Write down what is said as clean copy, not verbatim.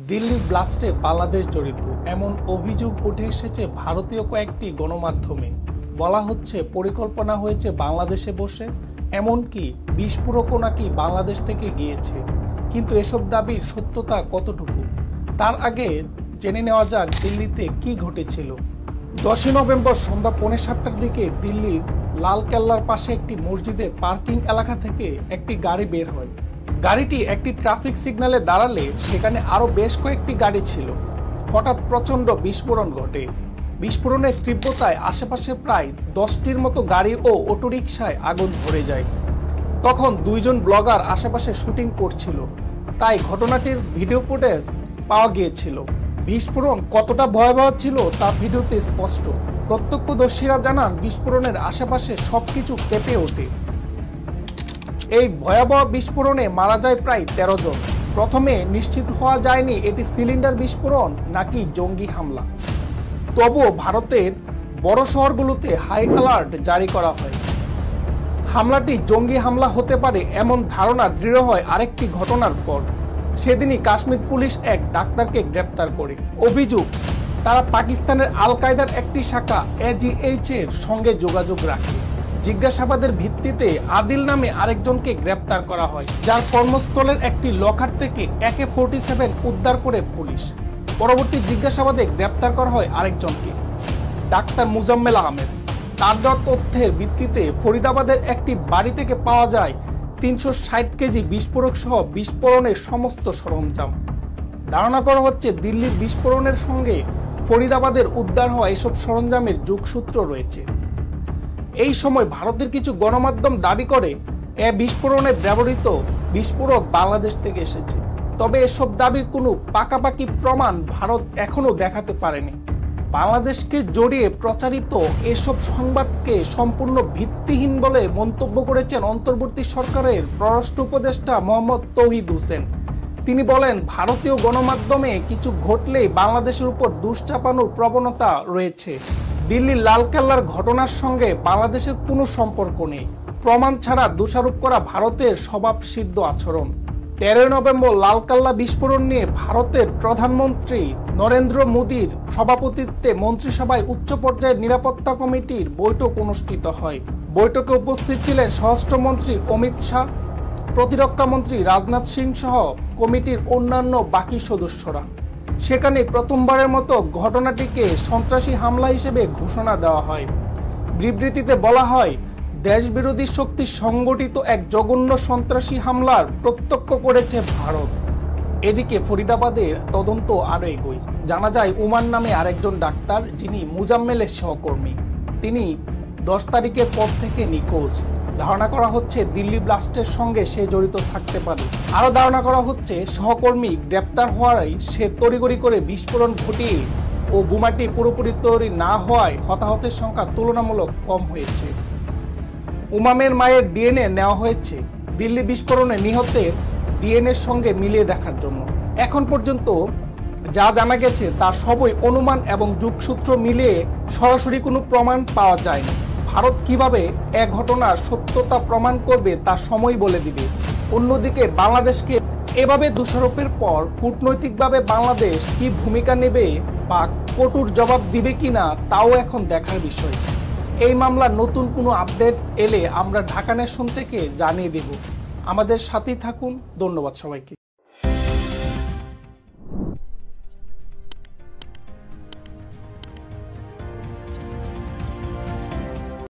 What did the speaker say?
দিল্লি ব্লাস্টে বাংলাদেশ জড়িত এমন অভিযোগ উঠে এসেছে ভারতীয় কয়েকটি গণমাধ্যমে। বলা হচ্ছে পরিকল্পনা হয়েছে বাংলাদেশে বসে, এমনকি বিস্ফোরকও নাকি বাংলাদেশ থেকে গিয়েছে। কিন্তু এসব দাবির সত্যতা কতটুকু, তার আগে জেনে নেওয়া যাক দিল্লিতে কি ঘটেছিল। 10 নভেম্বর সন্ধ্যা 7:45টার দিকে দিল্লির লালকেল্লার পাশে একটি মসজিদের পার্কিং এলাকা থেকে একটি গাড়ি বের হয়। গাড়িটি একটি ট্রাফিক সিগন্যালে দাঁড়ালে সেখানে আরো বেশ কয়েকটি গাড়ি ছিল। হঠাৎ প্রচন্ড বিস্ফোরণ ঘটে। বিস্ফোরণের তীব্রতায় আশেপাশে প্রায় 10টির মতো গাড়ি ও অটোরিকশায় আগুন ধরে যায়। তখন দুইজন ব্লগার আশেপাশে শুটিং করছিল, তাই ঘটনাটির ভিডিও ফুটেজ পাওয়া গিয়েছিল। বিস্ফোরণ কতটা ভয়াবহ ছিল তা ভিডিওতে স্পষ্ট। প্রত্যক্ষদর্শীরা জানান বিস্ফোরণের আশেপাশে সবকিছু কেঁপে ওঠে। এই ভয়াবহ বিস্ফোরণে মারা যায় প্রায় 13 জন। প্রথমে নিশ্চিত হওয়া যায়নি এটি সিলিন্ডার বিস্ফোরণ নাকি জঙ্গি হামলা। তবুও ভারতের বড় শহরগুলোতে হাই অ্যালার্ট জারি করা হয়। হামলাটি জঙ্গি হামলা হতে পারে এমন ধারণা দৃঢ় হয় আরেকটি ঘটনার পর। সেদিনই কাশ্মীর পুলিশ এক ডাক্তারকে গ্রেপ্তার করে। অভিযোগ, তারা পাকিস্তানের আল কায়দার একটি শাখা AGH এর সঙ্গে যোগাযোগ রাখে। জিজ্ঞাসাবাদের ভিত্তিতে আদিল নামে আরেকজনকে গ্রেপ্তার করা হয়, যার কর্মস্থলের একটি লকার থেকে AK-47 উদ্ধার করে পুলিশ। পরবর্তী জিজ্ঞাসাবাদে গ্রেপ্তার করা হয় আরেকজনকে, ডাক্তার মুজাম্মেল আহমেদ। তার দেওয়া তথ্যের ভিত্তিতে ফরিদাবাদের একটি বাড়ি থেকে পাওয়া যায় 360 কেজি বিস্ফোরক সহ বিস্ফোরণের সমস্ত সরঞ্জাম। ধারণা করা হচ্ছে দিল্লির বিস্ফোরণের সঙ্গে ফরিদাবাদের উদ্ধার হওয়া এসব সরঞ্জামের যোগসূত্র রয়েছে। এই সময় ভারতের কিছু গণমাধ্যম দাবি করে বিস্ফোরণে ব্যবহৃত বিস্ফোরক বাংলাদেশ থেকে এসেছে। তবে এসব দাবির কোনো পাকাপাকি প্রমাণ ভারত এখনো দেখাতে পারেনি। বাংলাদেশকে জড়িয়ে প্রচারিত এসব সংবাদকে সম্পূর্ণ ভিত্তিহীন বলে মন্তব্য করেছেন অন্তর্বর্তী সরকারের পররাষ্ট্র উপদেষ্টা মোহাম্মদ তৌহিদ হোসেন। তিনি বলেন, ভারতীয় গণমাধ্যমে কিছু ঘটলেই বাংলাদেশের উপর দোষ চাপানোর প্রবণতা রয়েছে। দিল্লির লালকেল্লার ঘটনার সঙ্গে বাংলাদেশের কোনো সম্পর্ক নেই। প্রমাণ ছাড়া দোষারোপ করা ভারতের স্বভাবসিদ্ধ আচরণ। 13 নভেম্বর লালকেল্লা বিস্ফোরণ নিয়ে ভারতের প্রধানমন্ত্রী নরেন্দ্র মোদীর সভাপতিত্বে মন্ত্রিসভায় উচ্চ পর্যায়ের নিরাপত্তা কমিটির বৈঠক অনুষ্ঠিত হয়। বৈঠকে উপস্থিত ছিলেন স্বরাষ্ট্রমন্ত্রী অমিত শাহ, প্রতিরক্ষা মন্ত্রী রাজনাথ সিং সহ কমিটির অন্যান্য বাকি সদস্যরা। সেখানে প্রথমবারের মতো ঘটনাটিকে সন্ত্রাসী হামলা হিসেবে ঘোষণা দেওয়া হয়। বিবৃতিতে বলা হয়, দেশবিরোধী শক্তি সংগঠিত এক জঘন্য সন্ত্রাসী হামলার প্রত্যক্ষ করেছে ভারত। এদিকে ফরিদাবাদের তদন্ত আরো এগোয়। জানা যায় উমান নামে আরেকজন ডাক্তার, যিনি মুজাম্মেলের সহকর্মী, তিনি 10 তারিখের পর থেকে নিখোঁজ। ধারণা করা হচ্ছে দিল্লি ব্লাস্টের সঙ্গে সে জড়িত থাকতে পারে। আরো ধারণা করা হচ্ছে সহকর্মী গ্রেপ্তার হওয়ায় সে তড়িঘড়ি করে বিস্ফোরণ ঘটিয়ে ও বোমাটি পুরোপুরি তৈরি না হওয়ায় হতাহতের সংখ্যা তুলনামূলক কম হয়েছে। উমামের মায়ের DNA নেওয়া হয়েছে দিল্লি বিস্ফোরণে নিহতের DNA সঙ্গে মিলিয়ে দেখার জন্য। এখন পর্যন্ত যা জানা গেছে তা সবই অনুমান এবং যোগসূত্র মিলিয়ে সরাসরি কোনো প্রমাণ পাওয়া যায়নি। ভারত কিভাবে এ ঘটনার সত্যতা প্রমাণ করবে তা সময় বলে দিবে। অন্যদিকে বাংলাদেশকে এভাবে দোষারোপের পর কূটনৈতিকভাবে বাংলাদেশ কি ভূমিকা নেবে বা কঠোর জবাব দিবে কিনা তাও এখন দেখার বিষয়। এই মামলার নতুন কোনো আপডেট এলে আমরা ঢাকা নেশন থেকে জানিয়ে দেব। আমাদের সাথেই থাকুন। ধন্যবাদ সবাইকে।